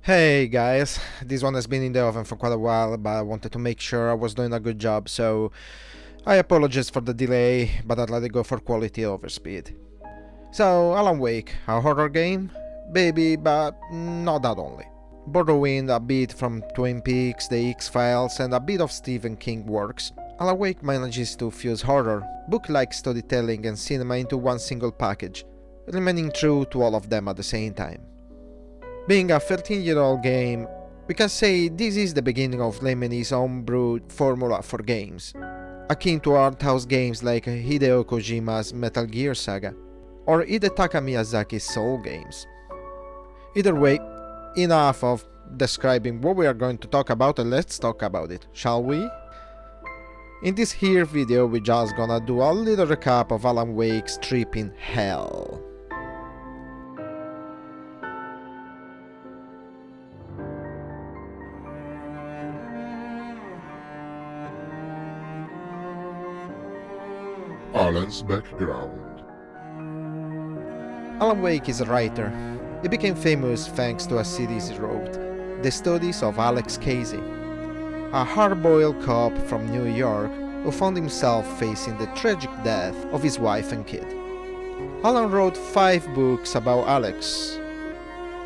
Hey guys, this one has been in the oven for quite a while, but I wanted to make sure I was doing a good job, so I apologize for the delay, but I'd let it go for quality over speed. So, Alan Wake, a horror game? Baby, but not that only. Borrowing a bit from Twin Peaks, The X-Files, and a bit of Stephen King works, Alan Wake manages to fuse horror, book-like storytelling, and cinema into one single package, remaining true to all of them at the same time. Being a 13-year-old game, we can say this is the beginning of Lemon's homebrewed formula for games, akin to art house games like Hideo Kojima's Metal Gear Saga, or Hidetaka Miyazaki's Soul games. Either way, enough of describing what we are going to talk about and let's talk about it, shall we? In this here video we just gonna do a little recap of Alan Wake's trip in hell. Alan's background. Alan Wake is a writer. He became famous thanks to a series he wrote, The Studies of Alex Casey, a hard-boiled cop from New York who found himself facing the tragic death of his wife and kid. Alan wrote 5 books about Alex,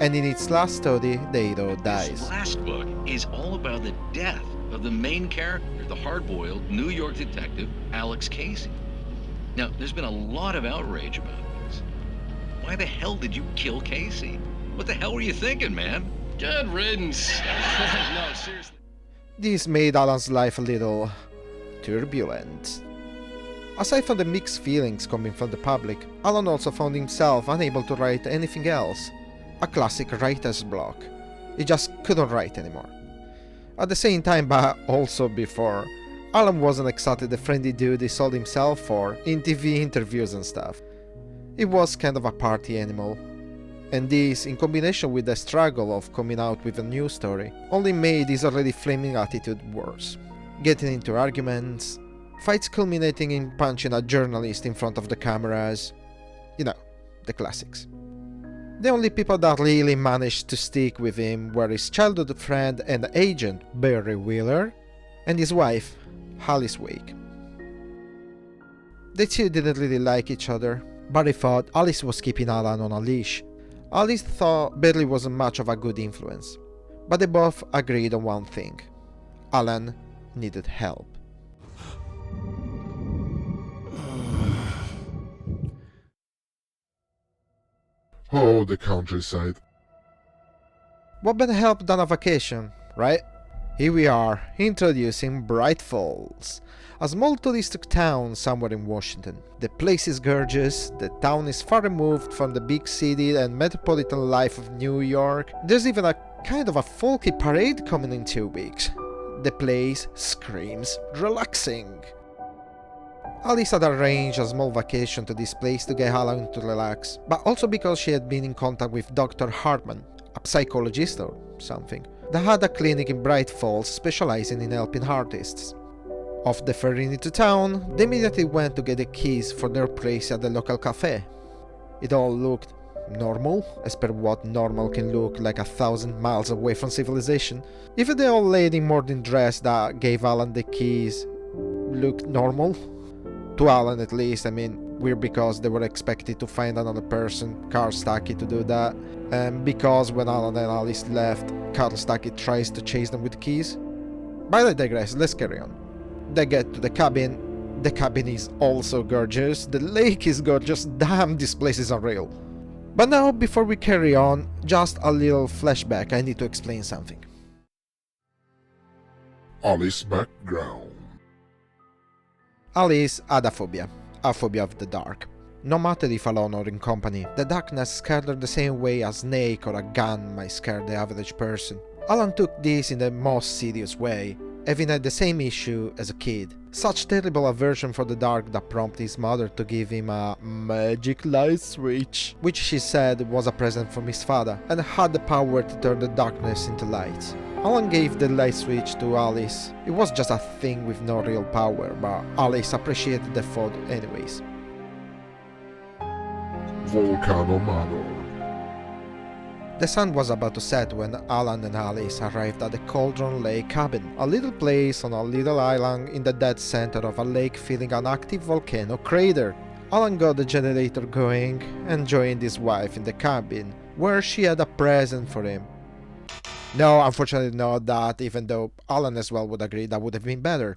and in its last study, the hero dies. This last book is all about the death of the main character, the hard-boiled New York detective, Alex Casey. Now, there's been a lot of outrage about this. Why the hell did you kill Casey? What the hell were you thinking, man? Good riddance. No, seriously. This made Alan's life a little turbulent. Aside from the mixed feelings coming from the public, Alan also found himself unable to write anything else. A classic writer's block. He just couldn't write anymore. At the same time, but also before, Alan wasn't exactly the friendly dude he sold himself for in TV interviews and stuff. He was kind of a party animal. And this, in combination with the struggle of coming out with a new story, only made his already flaming attitude worse. Getting into arguments, fights culminating in punching a journalist in front of the cameras. You know, the classics. The only people that really managed to stick with him were his childhood friend and agent, Barry Wheeler, and his wife, Alice Wake. The two didn't really like each other. Barry thought Alice was keeping Alan on a leash. Alice thought Barry wasn't much of a good influence. But they both agreed on one thing. Alan needed help. Oh, the countryside. What better help than a vacation, right? Here we are, introducing Bright Falls, a small touristic town somewhere in Washington. The place is gorgeous, the town is far removed from the big city and metropolitan life of New York. There's even a kind of a folky parade coming in 2 weeks. The place screams relaxing. Alice had arranged a small vacation to this place to get Alan to relax, but also because she had been in contact with Dr. Hartman, a psychologist or something, that had a clinic in Bright Falls specializing in helping artists. After deferring into town, they immediately went to get the keys for their place at the local cafe. It all looked normal, as per what normal can look like 1,000 miles away from civilization. Even the old lady in morning dress that gave Alan the keys looked normal. To Alan at least, I mean, weird because they were expected to find another person, Carl Stacky, to do that. And because when Alan and Alice left, Carl Stacky tries to chase them with keys. But I digress, let's carry on. They get to the cabin. The cabin is also gorgeous. The lake is gorgeous. Damn, this place is unreal. But now, before we carry on, just a little flashback. I need to explain something. Alice's background. Alice had a phobia of the dark. No matter if alone or in company, the darkness scared her the same way a snake or a gun might scare the average person. Alan took this in the most serious way, having had the same issue as a kid. Such terrible aversion for the dark that prompted his mother to give him a magic light switch, which she said was a present from his father, and had the power to turn the darkness into light. Alan gave the light switch to Alice. It was just a thing with no real power, but Alice appreciated the thought anyways. Volcano Manor. The sun was about to set when Alan and Alice arrived at the Cauldron Lake cabin, a little place on a little island in the dead center of a lake filling an active volcano crater. Alan got the generator going and joined his wife in the cabin, where she had a present for him. No, unfortunately not that, even though Alan as well would agree that would have been better.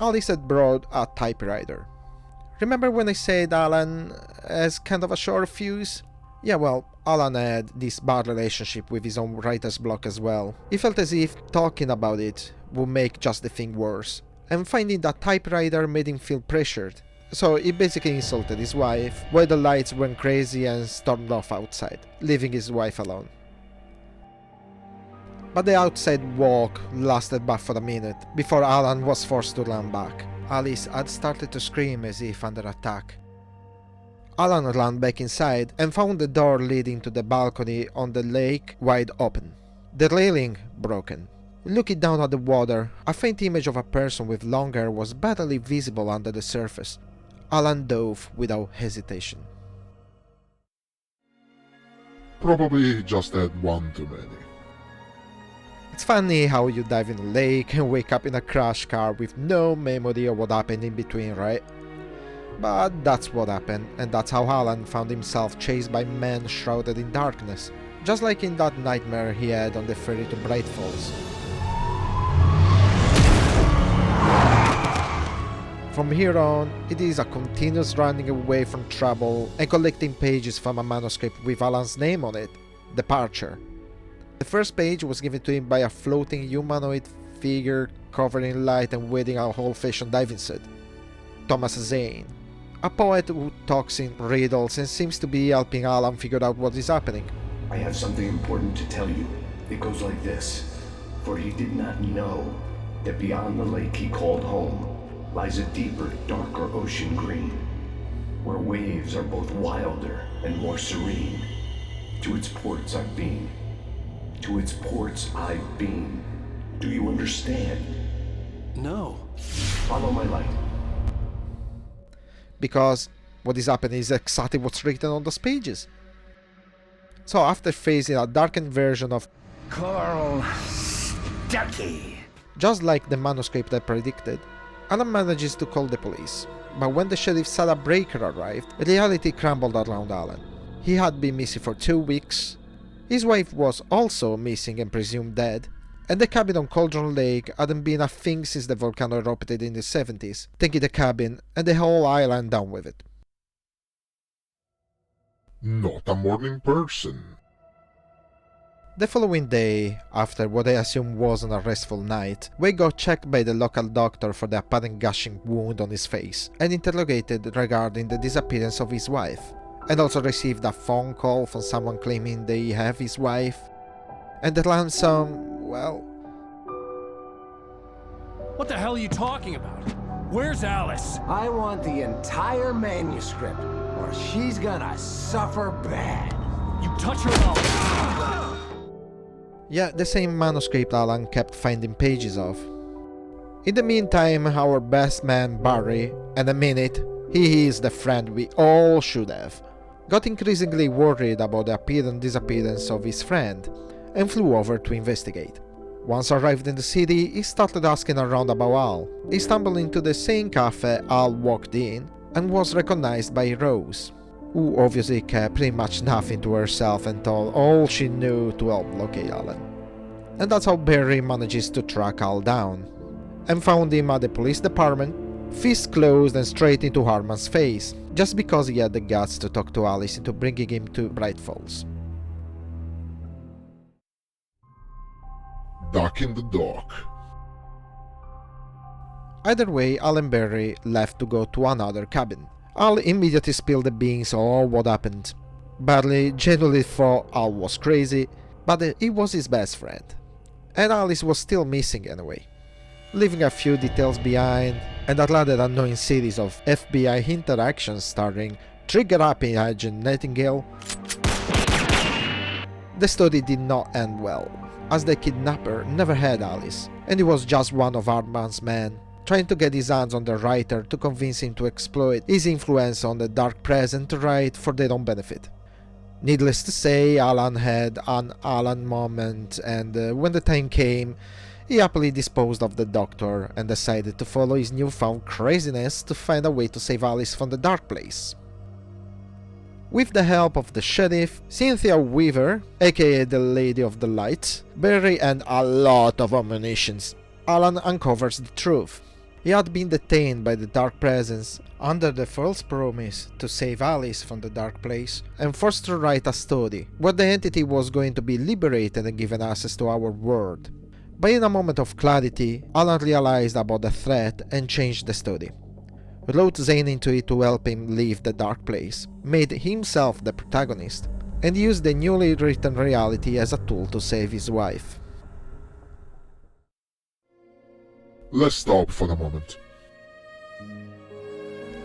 Alice had brought a typewriter. Remember when I said Alan has kind of a short fuse? Yeah, well, Alan had this bad relationship with his own writer's block as well. He felt as if talking about it would make just the thing worse, and finding that typewriter made him feel pressured. So he basically insulted his wife, while the lights went crazy and stormed off outside, leaving his wife alone. But the outside walk lasted but for a minute, before Alan was forced to run back. Alice had started to scream as if under attack. Alan ran back inside and found the door leading to the balcony on the lake wide open. The railing broken. Looking down at the water, a faint image of a person with long hair was barely visible under the surface. Alan dove without hesitation. Probably just had one too many. It's funny how you dive in a lake and wake up in a crash car with no memory of what happened in between, right? But that's what happened, and that's how Alan found himself chased by men shrouded in darkness, just like in that nightmare he had on the ferry to Bright Falls. From here on, it is a continuous running away from trouble and collecting pages from a manuscript with Alan's name on it, Departure. The first page was given to him by a floating humanoid figure covered in light and wearing a old-fashioned diving suit. Thomas Zane, a poet who talks in riddles and seems to be helping Alan figure out what is happening. I have something important to tell you. It goes like this. For he did not know that beyond the lake he called home lies a deeper, darker ocean green, where waves are both wilder and more serene. To its ports I've been. To its ports I've been. Do you understand? No. Follow my light. Because what is happening is exactly what's written on those pages. So after facing a darkened version of Carl Stucky. just like the manuscript had predicted, Alan manages to call the police. But when the sheriff Sarah Breaker arrived, reality crumbled around Alan. He had been missing for 2 weeks, his wife was also missing and presumed dead, and the cabin on Cauldron Lake hadn't been a thing since the volcano erupted in the 70s, taking the cabin and the whole island down with it. Not a morning person. The following day, after what I assume was an restful night, Wade got checked by the local doctor for the apparent gushing wound on his face and interrogated regarding the disappearance of his wife, and also received a phone call from someone claiming they have his wife, and the ransom, well... What the hell are you talking about? Where's Alice? I want the entire manuscript, or she's gonna suffer bad. You touch her mouth. Yeah, the same manuscript Alan kept finding pages of. In the meantime, our best man Barry, and a minute, he is the friend we all should have, got increasingly worried about the apparent disappearance of his friend, and flew over to investigate. Once arrived in the city, he started asking around about Al. He stumbled into the same cafe Al walked in, and was recognized by Rose, who obviously kept pretty much nothing to herself and told all she knew to help locate Alan. And that's how Barry manages to track Al down, and found him at the police department, fist closed and straight into Harman's face, just because he had the guts to talk to Alice into bringing him to Bright Falls. Duck in the dock. Either way, Al and Barry left to go to another cabin. Al immediately spilled the beans on what happened. Barry genuinely thought Al was crazy, but he was his best friend. And Alice was still missing anyway, leaving a few details behind, and a rather annoying series of FBI interactions starring trigger-happy Agent Nightingale. The story did not end well, as the kidnapper never had Alice, and he was just one of Hartman's men, trying to get his hands on the writer to convince him to exploit his influence on the dark present to write for their own benefit. Needless to say, Alan had an Alan moment, and when the time came, he happily disposed of the doctor and decided to follow his newfound craziness to find a way to save Alice from the dark place. With the help of the sheriff, Cynthia Weaver, aka the Lady of the Light, Barry, and a lot of ammunitions, Alan uncovers the truth. He had been detained by the Dark Presence under the false promise to save Alice from the dark place and forced to write a study where the entity was going to be liberated and given access to our world. But in a moment of clarity, Alan realized about the threat and changed the study. Wrote Zane into it to help him leave the dark place, made himself the protagonist, and used the newly written reality as a tool to save his wife. Let's stop for the moment.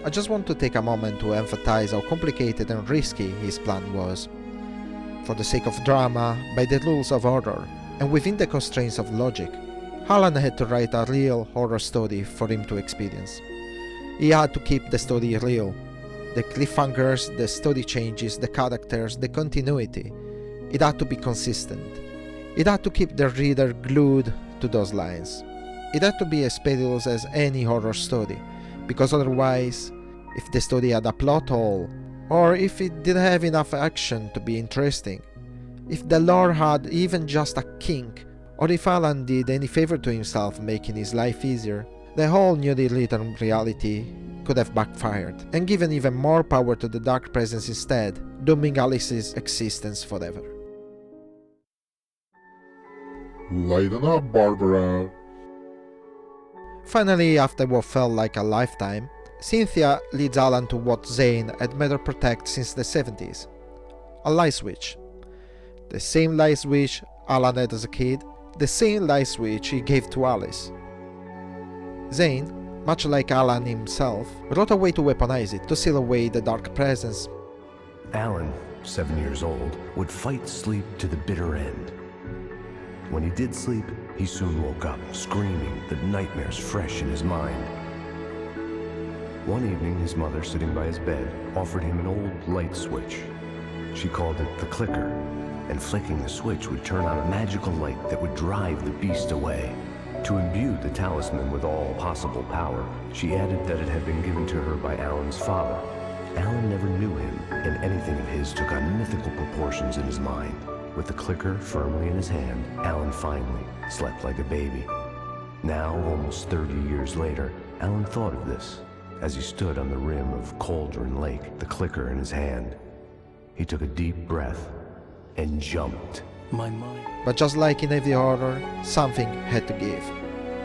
I just want to take a moment to emphasize how complicated and risky his plan was. For the sake of drama, by the rules of order, and within the constraints of logic, Alan had to write a real horror story for him to experience. He had to keep the story real. The cliffhangers, the story changes, the characters, the continuity. It had to be consistent. It had to keep the reader glued to those lines. It had to be as perilous as any horror story, because otherwise, if the story had a plot hole, or if it didn't have enough action to be interesting, if the lore had even just a kink, or if Alan did any favor to himself making his life easier, the whole newly written reality could have backfired and given even more power to the Dark Presence instead, dooming Alice's existence forever. Lighten up, Barbara. Finally, after what felt like a lifetime, Cynthia leads Alan to what Zane had made her protect since the 70s. A light switch. The same light switch Alan had as a kid, the same light switch he gave to Alice. Zane, much like Alan himself, wrote a way to weaponize it, to seal away the dark presence. Alan, 7 years old, would fight sleep to the bitter end. When he did sleep, he soon woke up, screaming, the nightmares fresh in his mind. One evening, his mother, sitting by his bed, offered him an old light switch. She called it the clicker, and flicking the switch would turn on a magical light that would drive the beast away. To imbue the talisman with all possible power, she added that it had been given to her by Alan's father. Alan never knew him, and anything of his took on mythical proportions in his mind. With the clicker firmly in his hand, Alan finally slept like a baby. Now, almost 30 years later, Alan thought of this as he stood on the rim of Cauldron Lake, the clicker in his hand. He took a deep breath and jumped. My mind. But just like in every horror, something had to give.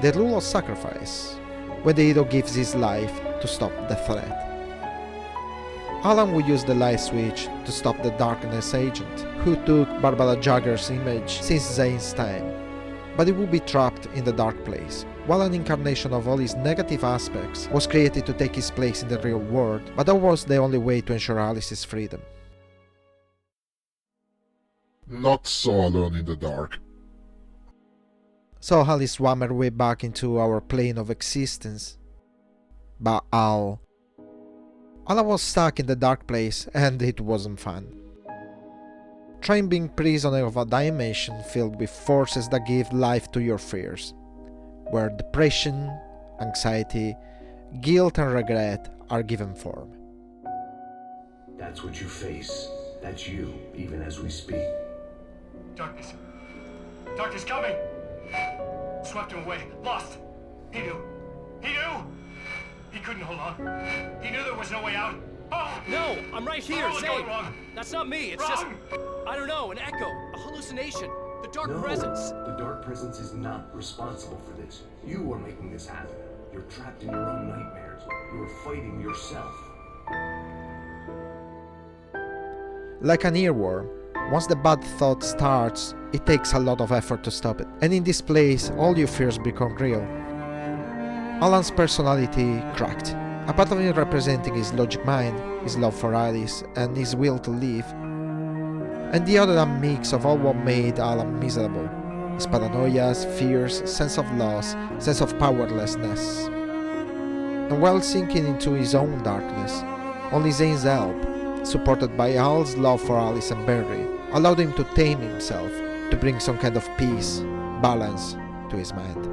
The rule of sacrifice, when the hero gives his life to stop the threat. Alan would use the light switch to stop the darkness agent, who took Barbara Jagger's image since Zane's time. But he would be trapped in the dark place, while an incarnation of all his negative aspects was created to take his place in the real world, but that was the only way to ensure Alice's freedom. Not so alone in the dark. So Alice swam her way back into our plane of existence. But how? Alan was stuck in the dark place, and it wasn't fun. Trying being prisoner of a dimension filled with forces that give life to your fears, where depression, anxiety, guilt and regret are given form. That's what you face. That's you, even as we speak. Darkness. Darkness coming! Swept him away. Lost. He knew. He knew! He couldn't hold on. He knew there was no way out. Oh! No, I'm right here, What was going Zane. wrong? That's not me. It's Wrong! just, I don't know, an echo, a hallucination. The dark No, presence. the Dark Presence is not responsible for this. You are making this happen. You're trapped in your own nightmares. You are fighting yourself. Like an earworm, once the bad thought starts, it takes a lot of effort to stop it. And in this place, all your fears become real. Alan's personality cracked. A part of him representing his logic mind, his love for Alice, and his will to live. And the other a mix of all what made Alan miserable. His paranoias, fears, sense of loss, sense of powerlessness. And while sinking into his own darkness, only Zane's help, supported by Al's love for Alice and Barry, allowed him to tame himself, to bring some kind of peace, balance to his mind.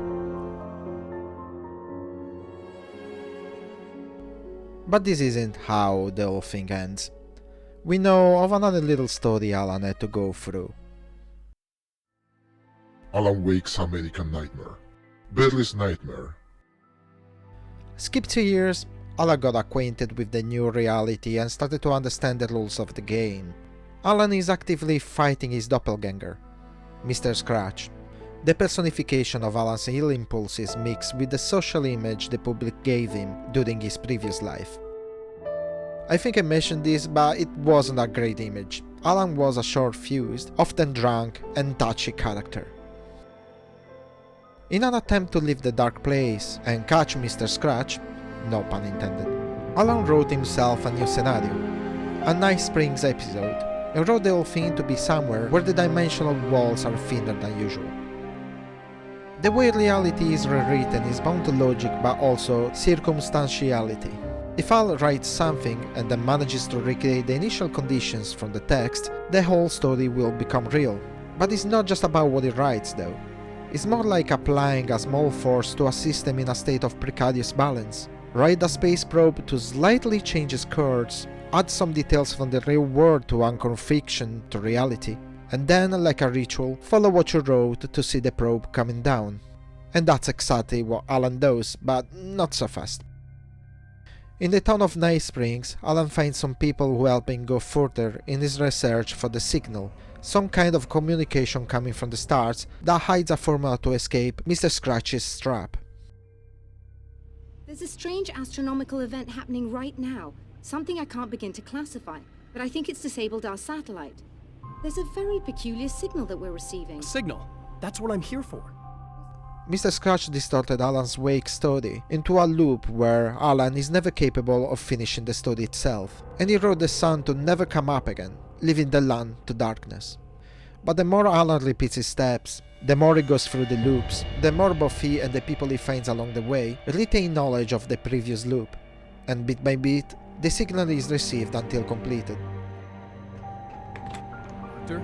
But this isn't how the whole thing ends. We know of another little story Alan had to go through. Alan Wake's American Nightmare. Barry's Nightmare. Skip 2 years, Alan got acquainted with the new reality and started to understand the rules of the game. Alan is actively fighting his doppelganger, Mr. Scratch, the personification of Alan's ill impulses mixed with the social image the public gave him during his previous life. I think I mentioned this, but it wasn't a great image. Alan was a short-fused, often drunk and touchy character. In an attempt to leave the dark place and catch Mr. Scratch, no pun intended, Alan wrote himself a new scenario, a Night Springs episode, and wrote the whole thing to be somewhere where the dimensional walls are thinner than usual. The way reality is rewritten is bound to logic but also circumstantiality. If Al writes something and then manages to recreate the initial conditions from the text, the whole story will become real. But it's not just about what he writes though. It's more like applying a small force to a system in a state of precarious balance. Write a space probe to slightly change its course, add some details from the real world to anchor fiction to reality, and then, like a ritual, follow what you wrote to see the probe coming down. And that's exactly what Alan does, but not so fast. In the town of Night Springs, Alan finds some people who help him go further in his research for the signal, some kind of communication coming from the stars that hides a formula to escape Mr. Scratch's trap. There's a strange astronomical event happening right now, something I can't begin to classify, but I think it's disabled our satellite. There's a very peculiar signal that we're receiving. Signal. That's what I'm here for. Mr. Scratch distorted Alan's Wake story into a loop where Alan is never capable of finishing the story itself, and he wrote the sun to never come up again, leaving the land to darkness. But the more Alan repeats his steps, the more he goes through the loops, the more both he and the people he finds along the way retain knowledge of the previous loop, and bit by bit, the signal is received until completed. Doctor?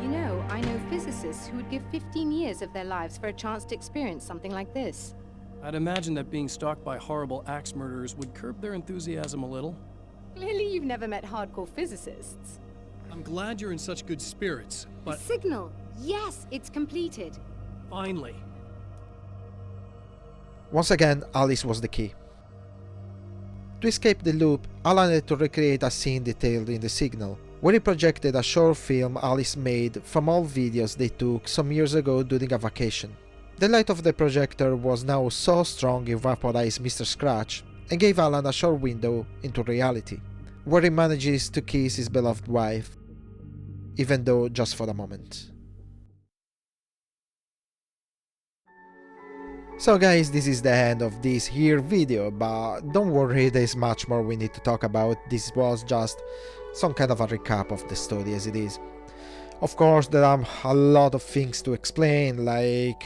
You know, I know physicists who would give 15 years of their lives for a chance to experience something like this. I'd imagine that being stalked by horrible axe murderers would curb their enthusiasm a little. Clearly you've never met hardcore physicists. I'm glad you're in such good spirits, but... The signal! Yes, it's completed. Finally. Once again, Alice was the key. To escape the loop, Alan had to recreate a scene detailed in the signal, where he projected a short film Alice made from all videos they took some years ago during a vacation. The light of the projector was now so strong it vaporized Mr. Scratch and gave Alan a short window into reality, where he manages to kiss his beloved wife, even though just for a moment. So guys, this is the end of this here video, but don't worry, there's much more we need to talk about. This was just some kind of a recap of the story as it is. Of course, there are a lot of things to explain, like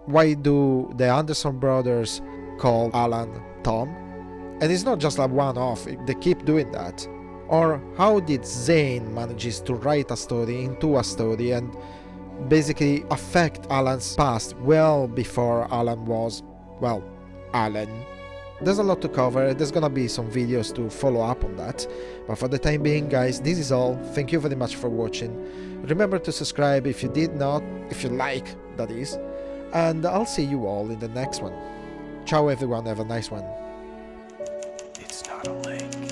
why do the Anderson brothers call Alan Tom? And it's not just a one-off, they keep doing that. Or how did Zane manages to write a story into a story and basically affect Alan's past well before Alan was, well, Alan. There's a lot to cover, there's gonna be some videos to follow up on that, but for the time being guys, this is all. Thank you very much for watching. Remember to subscribe if you did not, if you like, that is, and I'll see you all in the next one. Ciao everyone, have a nice one. It's not a lake.